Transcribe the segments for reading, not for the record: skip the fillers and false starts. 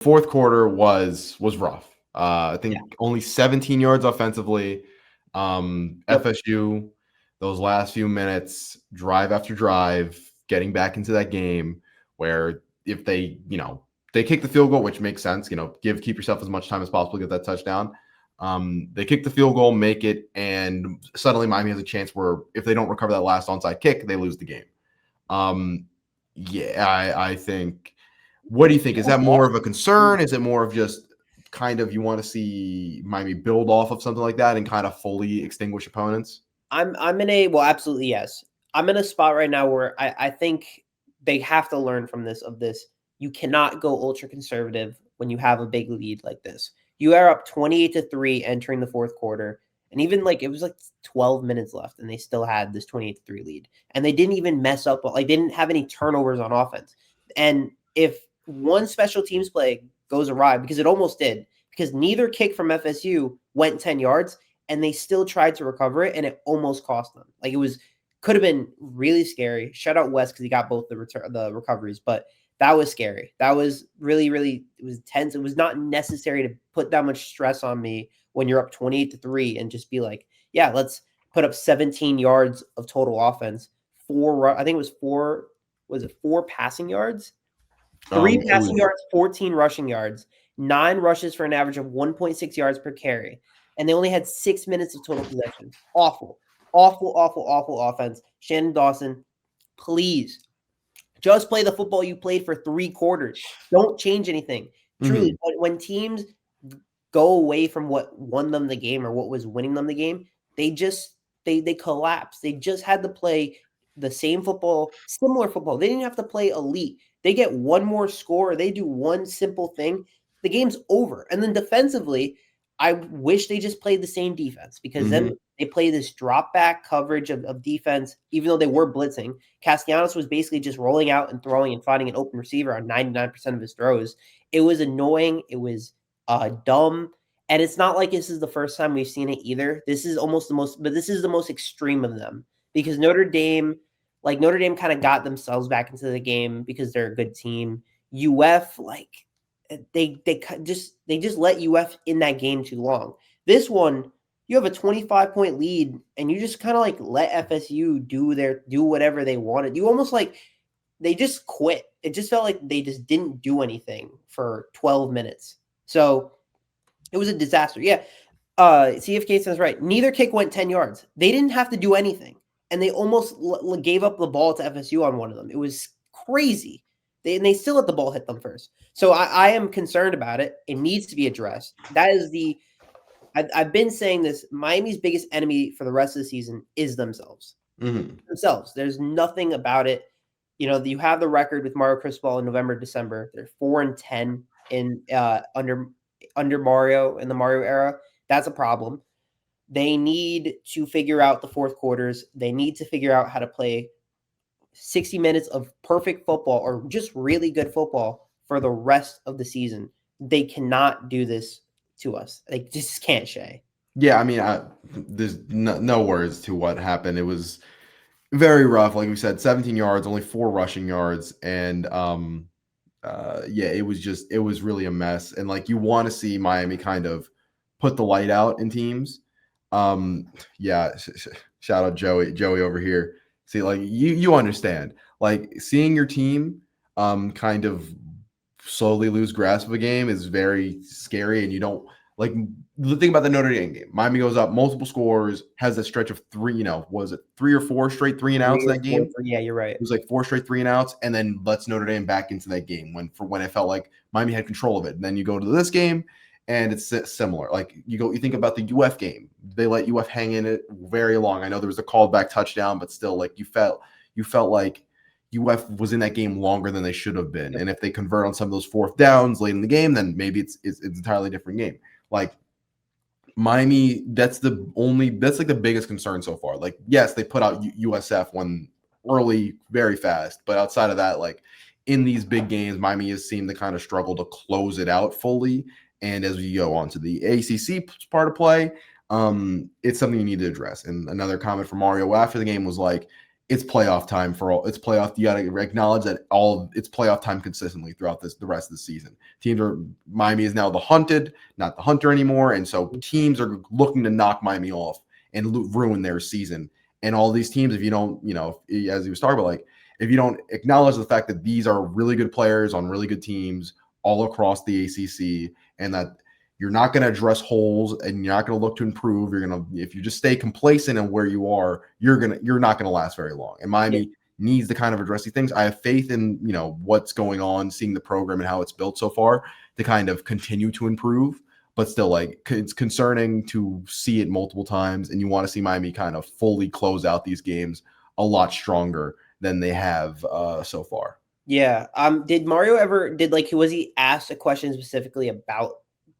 fourth quarter was rough. I think Yeah. only 17 yards offensively. Yep. FSU, those last few minutes, drive after drive, getting back into that game where if they, they kick the field goal, which makes sense, keep yourself as much time as possible to get that touchdown. They kick the field goal, make it, and suddenly Miami has a chance where if they don't recover that last onside kick, they lose the game. I think. What do you think? Is that more of a concern? Is it more of just kind of you want to see Miami build off of something like that and kind of fully extinguish opponents? I'm in a well, absolutely yes. I'm in a spot right now where I think they have to learn from this. You cannot go ultra conservative when you have a big lead like this. You are up 28-3 entering the fourth quarter, and even like it was like 12 minutes left, and they still had this 28-3 lead, and they didn't even mess up. Like they didn't have any turnovers on offense, and if one special teams play goes awry, because it almost did, because neither kick from FSU went 10 yards and they still tried to recover it and it almost cost them. Like could have been really scary. Shout out West because he got both the recoveries, but that was scary. That was really, really, it was tense. It was not necessary to put that much stress on me when you're up 28-3 and just be like, yeah, let's put up 17 yards of total offense. I think it was it 4 passing yards? 3 passing yards, 14 rushing yards, 9 rushes for an average of 1.6 yards per carry. And they only had 6 minutes of total possession. Awful, awful, awful, awful offense. Shannon Dawson, please just play the football you played for 3 quarters. Don't change anything. Truly, when teams go away from what won them the game or what was winning them the game, they collapse. They just had to play the same football, similar football. They didn't have to play elite. They get one more score, they do one simple thing, the game's over. And then defensively, I wish they just played the same defense because then they play this drop back coverage of defense, even though they were blitzing. Castellanos was basically just rolling out and throwing and finding an open receiver on 99% of his throws. It was annoying. It was dumb. And it's not like this is the first time we've seen it either. This is the most extreme of them because Notre Dame kind of got themselves back into the game because they're a good team. UF, they just let UF in that game too long. This one, you have a 25-point lead and you just kind of let FSU do whatever they wanted. You almost they just quit. It just felt like they just didn't do anything for 12 minutes. So it was a disaster. Yeah. CFK says right. Neither kick went 10 yards. They didn't have to do anything. And they almost gave up the ball to FSU on one of them. It was crazy. They still let the ball hit them first. So I am concerned about it. It needs to be addressed. That is I've been saying this. Miami's biggest enemy for the rest of the season is themselves. Themselves. There's nothing about it. You have the record with Mario Cristobal in November, December. They're 4-10 in under Mario in the Mario era. That's a problem. They need to figure out the fourth quarters. They need to figure out how to play 60 minutes of perfect football or just really good football for the rest of the season. They cannot do this to us. They just can't, Shay. Yeah, I mean, there's no words to what happened. It was very rough. Like we said, 17 yards, only 4 rushing yards. And it was really a mess. And you want to see Miami kind of put the light out in teams. Shout out Joey over here. See, you understand, seeing your team kind of slowly lose grasp of a game is very scary, and you don't the thing about the Notre Dame game. Miami goes up multiple scores, has a stretch of 3, was it 3 or 4 straight 3 and outs in that game? Yeah, you're right. It was 4 straight 3 and outs, and then lets Notre Dame back into that game when it felt like Miami had control of it. And then you go to this game, and it's similar. You think about the UF game. They let UF hang in it very long. I know there was a called back touchdown, but still, you felt like UF was in that game longer than they should have been. And if they convert on some of those fourth downs late in the game, then maybe it's an entirely different game. Miami, that's the biggest concern so far. Yes, they put out USF one early very fast, but outside of that, in these big games, Miami has seemed to kind of struggle to close it out fully. And as we go on to the ACC part of play, it's something you need to address. And another comment from Mario after the game was it's playoff time for all. It's playoff. You got to acknowledge that it's playoff time consistently throughout the rest of the season. Miami is now the hunted, not the hunter anymore, and so teams are looking to knock Miami off and ruin their season. And all these teams, if you don't, as he was talking about, like if you don't acknowledge the fact that these are really good players on really good teams all across the ACC, and that you're not going to address holes and you're not going to look to improve. If you just stay complacent in where you are, you're not going to last very long. And Miami needs to kind of address these things. I have faith in, what's going on, seeing the program and how it's built so far to kind of continue to improve, but still, like, it's concerning to see it multiple times. And you want to see Miami kind of fully close out these games a lot stronger than they have so far. Yeah. Did Mario was he asked a question specifically about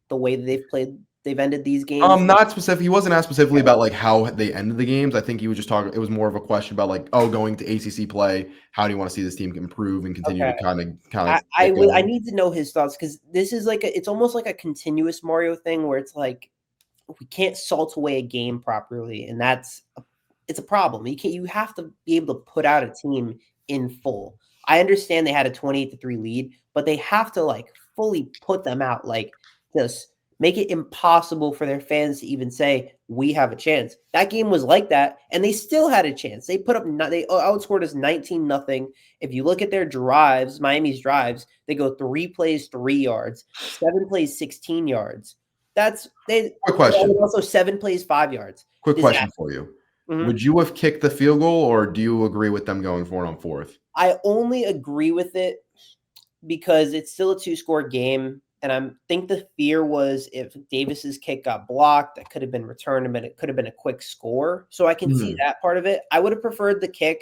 the way that they've ended these games? Not specific. He wasn't asked specifically about like how they ended the games. I think he was just talking. It was more of a question about like, going to ACC play. How do you want to see this team improve and continue to kind of? I need to know his thoughts, because this is it's almost like a continuous Mario thing where it's like we can't salt away a game properly, and it's a problem. You have to be able to put out a team in full. I understand they had a 28-3 lead, but they have to like fully put them out, like just make it impossible for their fans to even say we have a chance. That game was like that, and they still had a chance. They outscored us 19-0. If you look at their drives, Miami's drives, they go 3 plays 3 yards, 7 plays 16 yards. Quick question. Also 7 plays 5 yards. Quick question for you. Mm-hmm. Would you have kicked the field goal, or do you agree with them going for it on 4th? I only agree with it because it's still a 2-score game. And I think the fear was if Davis's kick got blocked, that could have been returned, and it could have been a quick score. So I can see that part of it. I would have preferred the kick.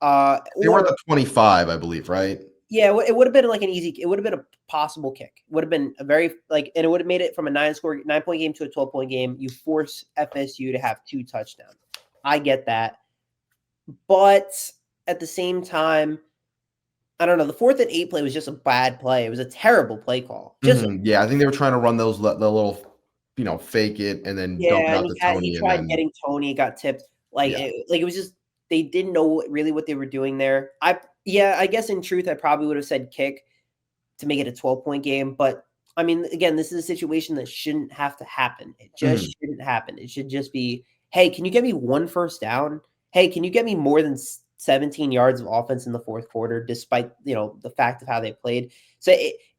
They were at the 25, I believe, right? Yeah, it would have been like it would have been a possible kick. It would have been a and it would have made it from a 9-point game to a 12-point game. You force FSU to have 2 touchdowns. I get that. But at the same time, I don't know. The 4th and 8 play was just a bad play. It was a terrible play call. I think they were trying to run the little, fake it and then dump it out to Tony. He tried getting Tony, got tipped. It was just they didn't know really what they were doing there. I guess in truth, I probably would have said kick to make it a 12-point game. But I mean, again, this is a situation that shouldn't have to happen. It just shouldn't happen. It should just be, hey, can you get me 1 first down? Hey, can you get me more than 17 yards of offense in the 4th quarter, despite, the fact of how they played. So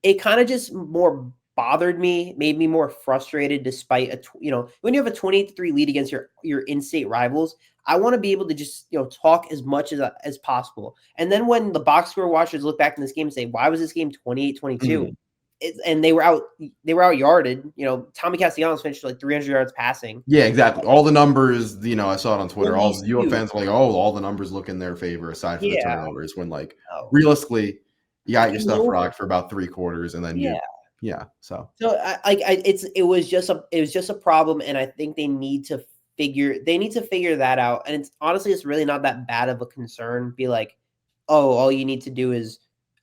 it kind of just more bothered me, made me more frustrated, despite when you have a 28-3 lead against your in-state rivals. I want to be able to just, talk as much as possible. And then when the box score watchers look back in this game and say, why was this game 28-22? And they were out yarded. Tommy Castellanos finished like 300 yards passing. Yeah, exactly. All the numbers, I saw it on Twitter. All the UF fans were like, all the numbers look in their favor aside from the turnovers. When realistically, you got your stuff rocked for about 3 quarters, and then So it was just a problem, and I think they need to figure that out. And it's really not that bad of a concern. Be like, all you need to do is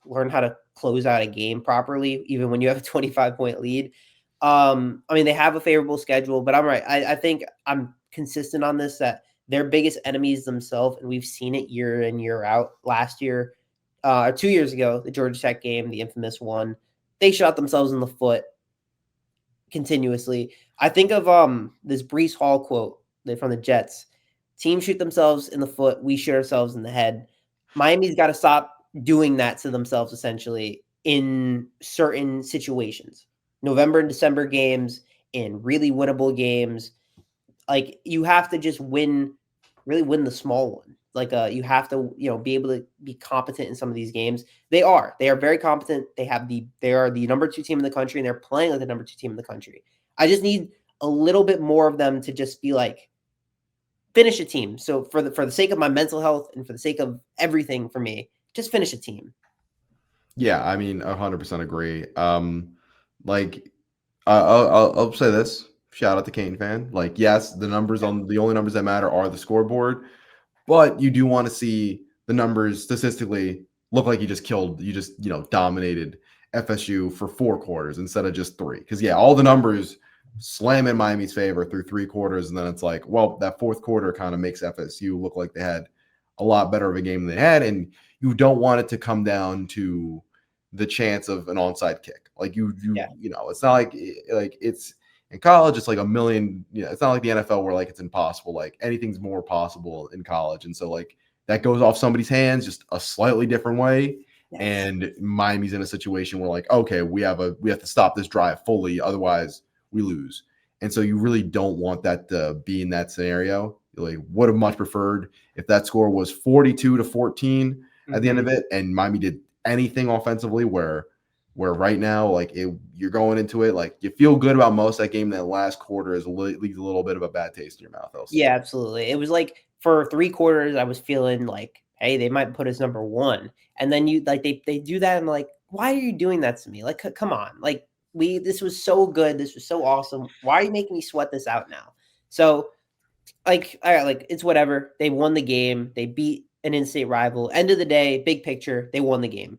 learn how to close out a game properly, even when you have a 25-point lead. They have a favorable schedule, but I'm right. I think I'm consistent on this, that their biggest enemies themselves, and we've seen it year in, year out. Last year, 2 years ago, the Georgia Tech game, the infamous one, they shot themselves in the foot continuously. I think of this Breece Hall quote from the Jets: "Teams shoot themselves in the foot, we shoot ourselves in the head." Miami's got to stop doing that to themselves, essentially, in certain situations. November and December games, in really winnable games. Like, you have to just really win the small one. You have to, be able to be competent in some of these games. They are very competent. They are the number 2 team in the country, and they're playing like the number 2 team in the country. I just need a little bit more of them to just be like, finish a team. So for the sake of my mental health and for the sake of everything for me, just finish a team. Yeah, 100% agree. I'll say this. Shout out to Kane fan. Yes, the only numbers that matter are the scoreboard, but you do want to see the numbers statistically look like you just dominated FSU for 4 quarters instead of just 3. Because all the numbers slam in Miami's favor through 3 quarters, and then it's like, well, that 4th quarter kind of makes FSU look like they had a lot better of a game than they had, and you don't want it to come down to the chance of an onside kick. Like it's not like it's in college, it's like a million. It's not like the NFL where like it's impossible. Like anything's more possible in college, and so like that goes off somebody's hands just a slightly different way. Yes. And Miami's in a situation where like, okay, we have to stop this drive fully, otherwise we lose. And so you really don't want that to be in that scenario. Like, would have much preferred if that score was 42-14 at the end of it, and Miami did anything offensively. Where right now, like you're going into it, like you feel good about most of that game. That last quarter leaves a little bit of a bad taste in your mouth. Yeah, absolutely. It was like for 3 quarters, I was feeling like, hey, they might put us number 1, and then you like they do that, and I'm like, why are you doing that to me? Like, come on, like this was so good, this was so awesome. Why are you making me sweat this out now? So, like, all right, like it's whatever. They won the game. They beat an in-state rival. End of the day, big picture, they won the game.